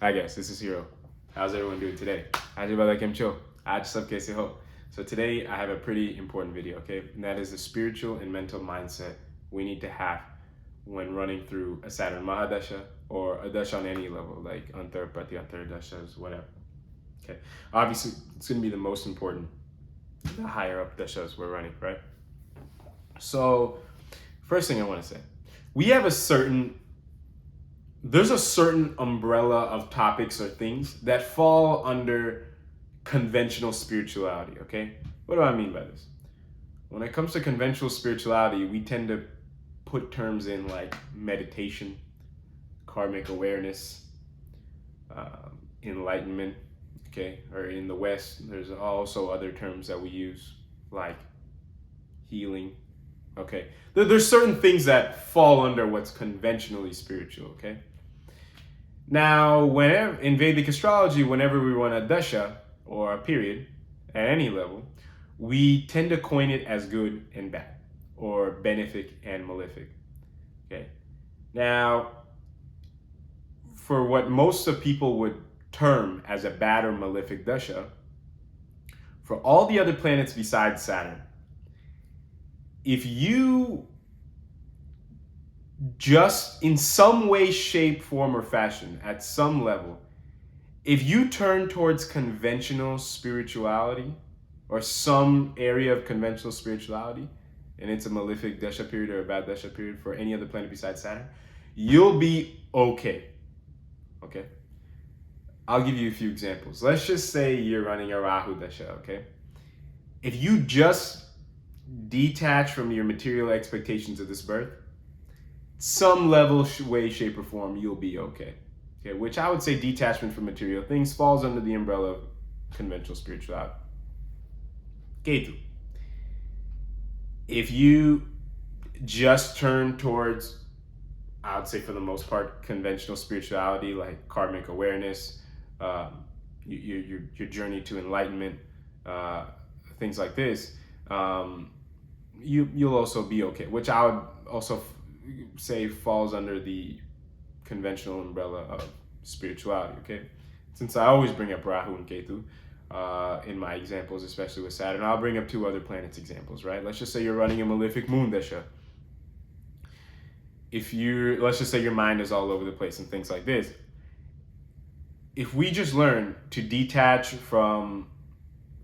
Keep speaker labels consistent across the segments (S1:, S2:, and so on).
S1: Hi guys, this is Hero. How's everyone doing today? How's everybody like chill? I just love KC Ho. So today I have a pretty important video, okay? And that is the spiritual and mental mindset we need to have when running through a Saturn Mahadasha or a Dasha on any level, like Antarpati, Antardashas, whatever. Okay. Obviously, it's gonna be the most important, the higher up dashas we're running, right? So, first thing I want to say, we have there's a certain umbrella of topics or things that fall under conventional spirituality, okay? What do I mean by this? When it comes to conventional spirituality, we tend to put terms in like meditation, karmic awareness, enlightenment, okay? Or in the West, there's also other terms that we use like healing, okay? There's certain things that fall under what's conventionally spiritual, okay? Now, whenever in Vedic astrology, whenever we run a dasha or a period at any level, we tend to coin it as good and bad, or benefic and malefic. Okay. Now, for what most of people would term as a bad or malefic dasha, for all the other planets besides Saturn, if you just in some way, shape, form, or fashion, at some level, if you turn towards conventional spirituality or some area of conventional spirituality, and it's a malefic Dasha period or a bad Dasha period for any other planet besides Saturn, you'll be okay. Okay? I'll give you a few examples. Let's just say you're running a Rahu Dasha, okay? If you just detach from your material expectations of this birth, some level, way, shape, or form, you'll be okay. Okay, which I would say detachment from material things falls under the umbrella of conventional spirituality. Ketu. If you just turn towards, I would say for the most part, conventional spirituality like karmic awareness, your journey to enlightenment, things like this, you'll also be okay. Which I would also say falls under the conventional umbrella of spirituality, okay? Since I always bring up Rahu and Ketu in my examples, especially with Saturn, I'll bring up two other planets examples, right? Let's just say you're running a malefic moon dasha. Let's just say your mind is all over the place and things like this. If we just learn to detach from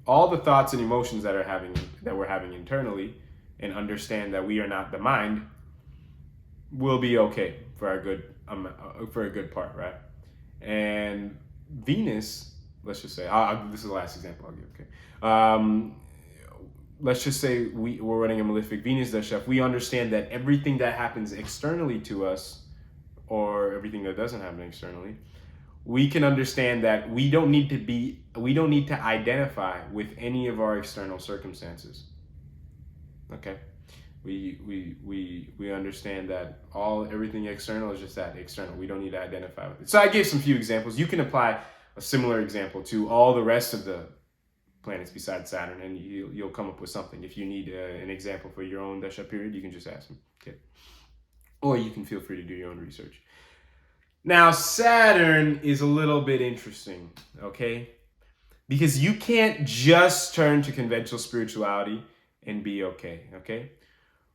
S1: all the thoughts and emotions that we're having internally and understand that we are not the mind, we'll be okay for a good part, right? And Venus, let's just say, this is the last example I'll give. Okay, let's just say we're running a malefic Venus dasha. If we understand that everything that happens externally to us, or everything that doesn't happen externally, we can understand that we don't need to identify with any of our external circumstances. Okay. We understand that everything external is just that external. We don't need to identify with it. So I gave some few examples. You can apply a similar example to all the rest of the planets besides Saturn, and you'll come up with something. If you need an example for your own Dasha period, you can just ask me. Okay, or you can feel free to do your own research. Now Saturn is a little bit interesting, okay, because you can't just turn to conventional spirituality and be okay. Okay.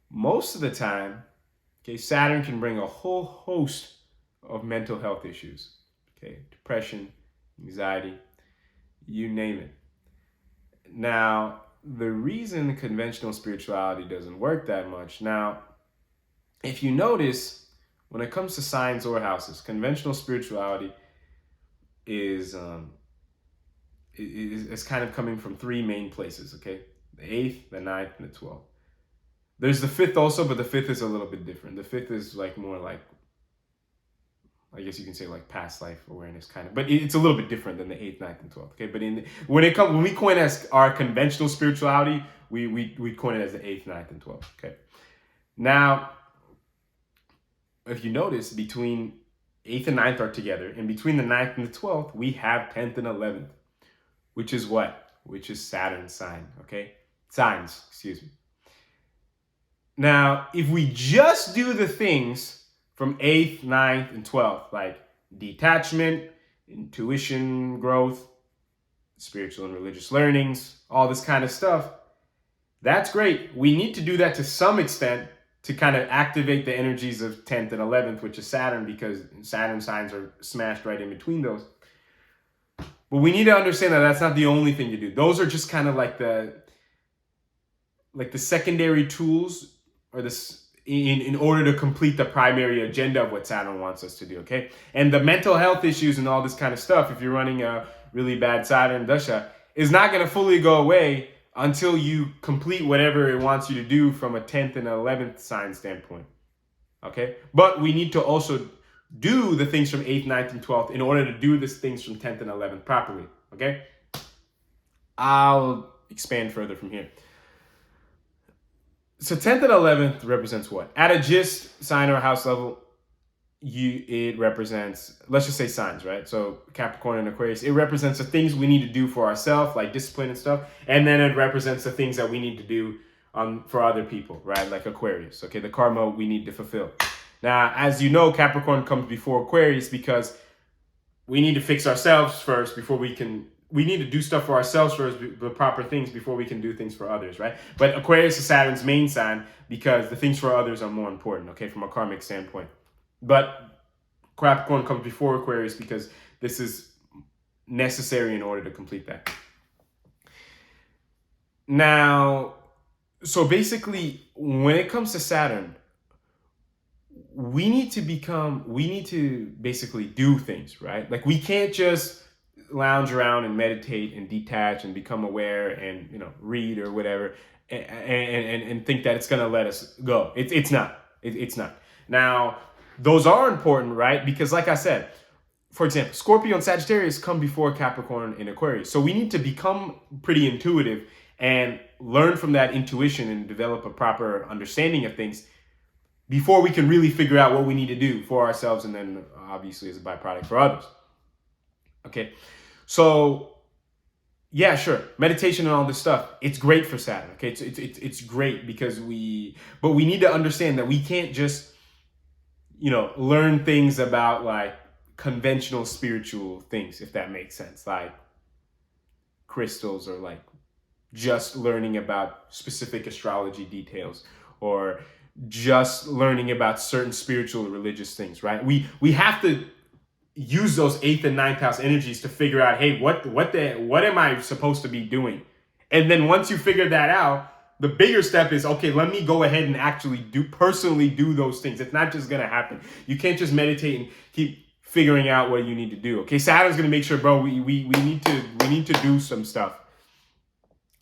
S1: Most of the time, okay, Saturn can bring a whole host of mental health issues. Okay, depression, anxiety, you name it. Now, the reason conventional spirituality doesn't work that much, now, if you notice, when it comes to signs or houses, conventional spirituality is kind of coming from three main places, okay? The 8th, the 9th, and the 12th. There's the 5th also, but the 5th is a little bit different. The 5th is like more like, I guess you can say like past life awareness kind of, but it's a little bit different than the 8th, 9th, and 12th. Okay, but when we coin as our conventional spirituality, we coin it as the 8th, 9th, and 12th. Okay, now if you notice, between 8th and 9th are together, and between the 9th and the 12th, we have 10th and 11th, which is what? Which is Saturn's sign. Okay, signs. Excuse me. Now, if we just do the things from 8th, 9th, and 12th, like detachment, intuition growth, spiritual and religious learnings, all this kind of stuff. That's great. We need to do that to some extent to kind of activate the energies of 10th and 11th, which is Saturn, because Saturn signs are smashed right in between those. But we need to understand that that's not the only thing to do. Those are just kind of like the secondary tools, or this in order to complete the primary agenda of what Saturn wants us to do, okay? And the mental health issues and all this kind of stuff, if you're running a really bad Saturn Dasha, is not going to fully go away until you complete whatever it wants you to do from a 10th and 11th sign standpoint, okay? But we need to also do the things from 8th, 9th, and 12th in order to do these things from 10th and 11th properly, okay? I'll expand further from here. So 10th and 11th represents what? At a gist, sign or house level, it represents, let's just say signs, right? So Capricorn and Aquarius, it represents the things we need to do for ourselves, like discipline and stuff. And then it represents the things that we need to do for other people, right? Like Aquarius, okay? The karma we need to fulfill. Now, as you know, Capricorn comes before Aquarius because we need to fix ourselves first before we need to do stuff for ourselves first, the proper things, before we can do things for others, right? But Aquarius is Saturn's main sign because the things for others are more important, okay, from a karmic standpoint. But Capricorn comes before Aquarius because this is necessary in order to complete that. Now, so basically, when it comes to Saturn, we need to basically do things, right? Like, we can't just lounge around and meditate and detach and become aware and, read or whatever and think that it's going to let us go. It's not. It's not. Now, those are important, right? Because like I said, for example, Scorpio and Sagittarius come before Capricorn and Aquarius. So we need to become pretty intuitive and learn from that intuition and develop a proper understanding of things before we can really figure out what we need to do for ourselves, and then obviously as a byproduct for others. Okay, so yeah, sure, meditation and all this stuff, it's great for Saturn. Okay, it's great because but we need to understand that we can't just learn things about like conventional spiritual things, if that makes sense, like crystals, or like just learning about specific astrology details, or just learning about certain spiritual or religious things, right? We have to use those 8th and 9th house energies to figure out, hey, what am I supposed to be doing? And then once you figure that out, the bigger step is, okay, let me go ahead and actually personally do those things. It's not just going to happen. You can't just meditate and keep figuring out what you need to do. Okay, Saturn's going to make sure, bro, we need to do some stuff.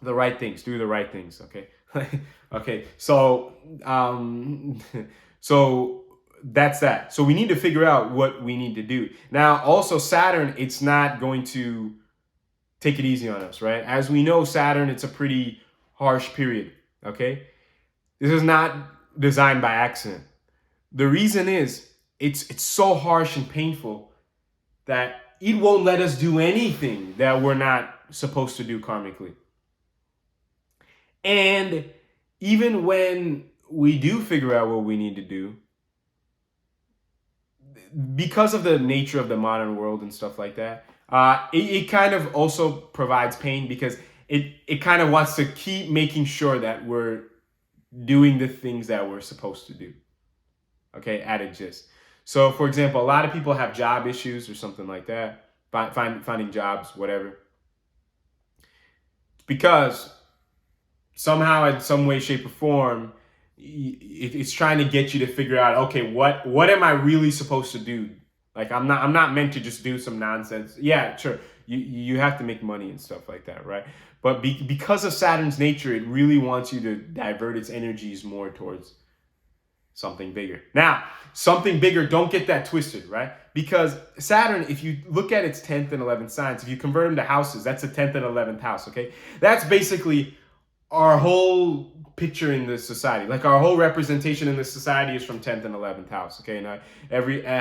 S1: Do the right things, okay? Okay, so that's that. So we need to figure out what we need to do. Now, also Saturn, it's not going to take it easy on us, right? As we know, Saturn, it's a pretty harsh period, okay? This is not designed by accident. The reason is it's so harsh and painful that it won't let us do anything that we're not supposed to do karmically. And even when we do figure out what we need to do, because of the nature of the modern world and stuff like that, it kind of also provides pain because it kind of wants to keep making sure that we're doing the things that we're supposed to do. Okay, at a gist. So, for example, a lot of people have job issues or something like that, finding jobs, whatever. Because somehow, in some way, shape, or form, it's trying to get you to figure out, okay, what am I really supposed to do? Like, I'm not meant to just do some nonsense. Yeah, sure, you have to make money and stuff like that, right? But because of Saturn's nature, it really wants you to divert its energies more towards something bigger. Now, something bigger, don't get that twisted, right? Because Saturn, if you look at its 10th and 11th signs, if you convert them to houses, that's the 10th and 11th house, okay? That's basically our whole picture in this society. Like, our whole representation in this society is from 10th and 11th house, okay? Now,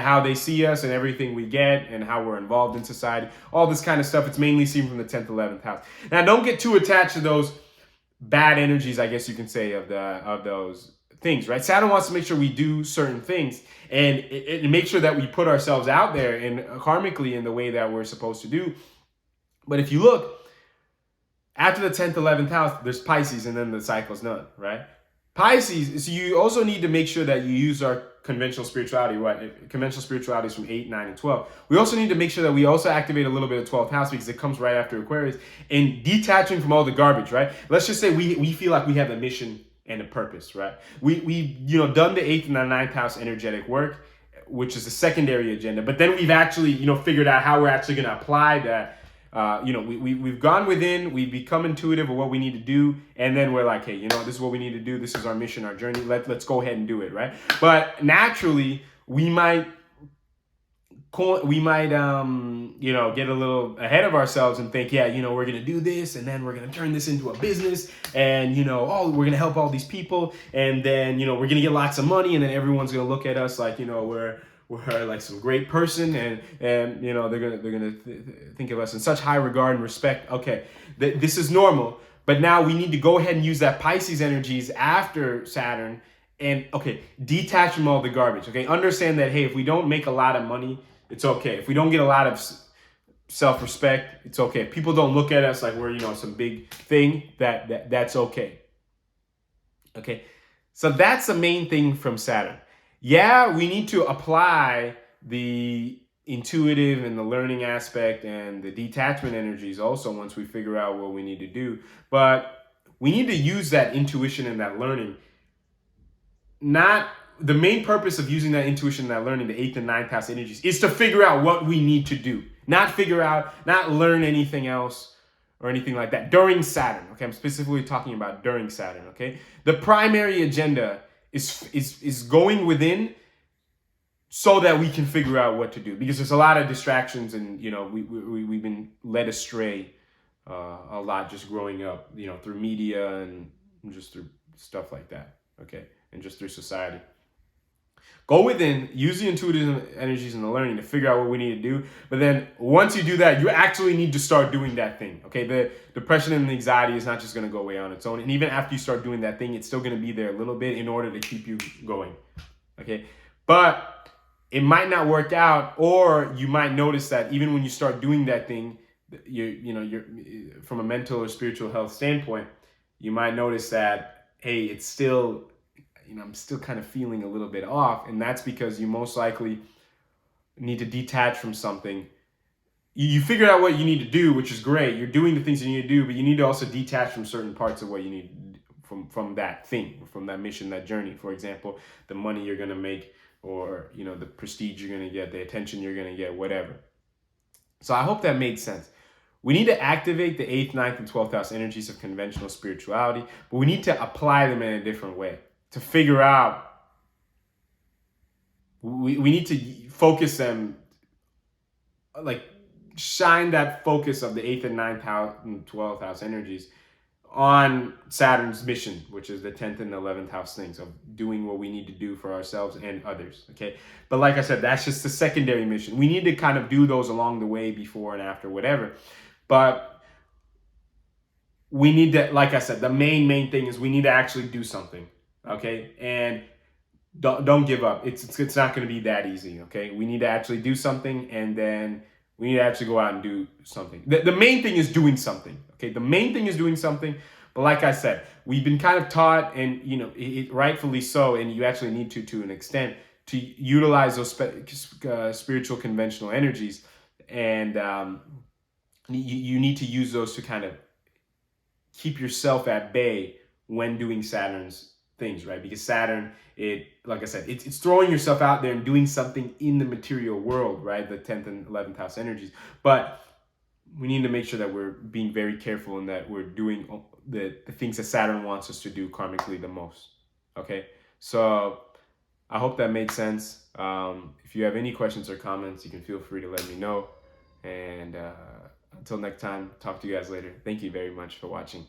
S1: how they see us and everything we get and how we're involved in society, all this kind of stuff, it's mainly seen from the 10th, 11th house. Now, don't get too attached to those bad energies, I guess you can say, of those things, right? Saturn wants to make sure we do certain things and make sure that we put ourselves out there and karmically in the way that we're supposed to do. But if you look, after the 10th, 11th house, there's Pisces, and then the cycle's none, right? Pisces, so you also need to make sure that you use our conventional spirituality, right? Conventional spirituality is from 8, 9, and 12. We also need to make sure that we also activate a little bit of 12th house because it comes right after Aquarius, and detaching from all the garbage, right? Let's just say we feel like we have a mission and a purpose, right? We done the 8th and the 9th house energetic work, which is the secondary agenda, but then we've actually, figured out how we're actually going to apply that. We've gone within, we've become intuitive of what we need to do, and then we're like, hey, this is what we need to do. This is our mission, our journey. Let's go ahead and do it, right? But naturally, we might get a little ahead of ourselves and think, we're going to do this, and then we're going to turn this into a business, and, we're going to help all these people, and then, we're going to get lots of money, and then everyone's going to look at us like, we're like some great person, and they're gonna think of us in such high regard and respect. Okay, this is normal, but now we need to go ahead and use that Pisces energies after Saturn, and detach from all the garbage. Okay, understand that, hey, if we don't make a lot of money, it's okay. If we don't get a lot of self-respect, it's okay. If people don't look at us like we're some big thing, that's okay. Okay, so that's the main thing from Saturn. Yeah, we need to apply the intuitive and the learning aspect and the detachment energies also once we figure out what we need to do. But we need to use that intuition and that learning. Not the main purpose of using that intuition and that learning, the 8th and 9th house energies, is to figure out what we need to do. Not learn anything else or anything like that during Saturn. Okay, I'm specifically talking about during Saturn. Okay, the primary agenda is going within so that we can figure out what to do, because there's a lot of distractions, and we've been led astray a lot just growing up, through media and just through stuff like that. Okay, and just through society. Go within, use the intuitive energies and the learning to figure out what we need to do. But then once you do that, you actually need to start doing that thing. Okay, the depression and the anxiety is not just going to go away on its own. And even after you start doing that thing, it's still going to be there a little bit in order to keep you going. Okay, but it might not work out, or you might notice that even when you start doing that thing, you're from a mental or spiritual health standpoint, you might notice that, hey, it's still, I'm still kind of feeling a little bit off. And that's because you most likely need to detach from something. You figured out what you need to do, which is great. You're doing the things you need to do, but you need to also detach from certain parts of what you need from that thing, from that mission, that journey. For example, the money you're going to make, or, the prestige you're going to get, the attention you're going to get, whatever. So I hope that made sense. We need to activate the 8th, 9th, and 12th house energies of conventional spirituality, but we need to apply them in a different way. To figure out, we need to focus them, like shine that focus of the 8th and 9th house and 12th house energies on Saturn's mission, which is the 10th and 11th house things of doing what we need to do for ourselves and others. Okay, but like I said, that's just the secondary mission. We need to kind of do those along the way, before and after, whatever. But we need to, like I said, the main thing is we need to actually do something. Okay, and don't give up. It's not going to be that easy. Okay, we need to actually do something, and then we need to actually go out and do something. The main thing is doing something. Okay, the main thing is doing something. But like I said, we've been kind of taught, and it rightfully so, and you actually need to an extent, to utilize those spiritual conventional energies, and you need to use those to kind of keep yourself at bay when doing Saturn's things, right? Because Saturn, like I said, it's throwing yourself out there and doing something in the material world, right? The 10th and 11th house energies. But we need to make sure that we're being very careful and that we're doing the things that Saturn wants us to do karmically the most. Okay, so I hope that made sense. If you have any questions or comments, you can feel free to let me know. And until next time, talk to you guys later. Thank you very much for watching.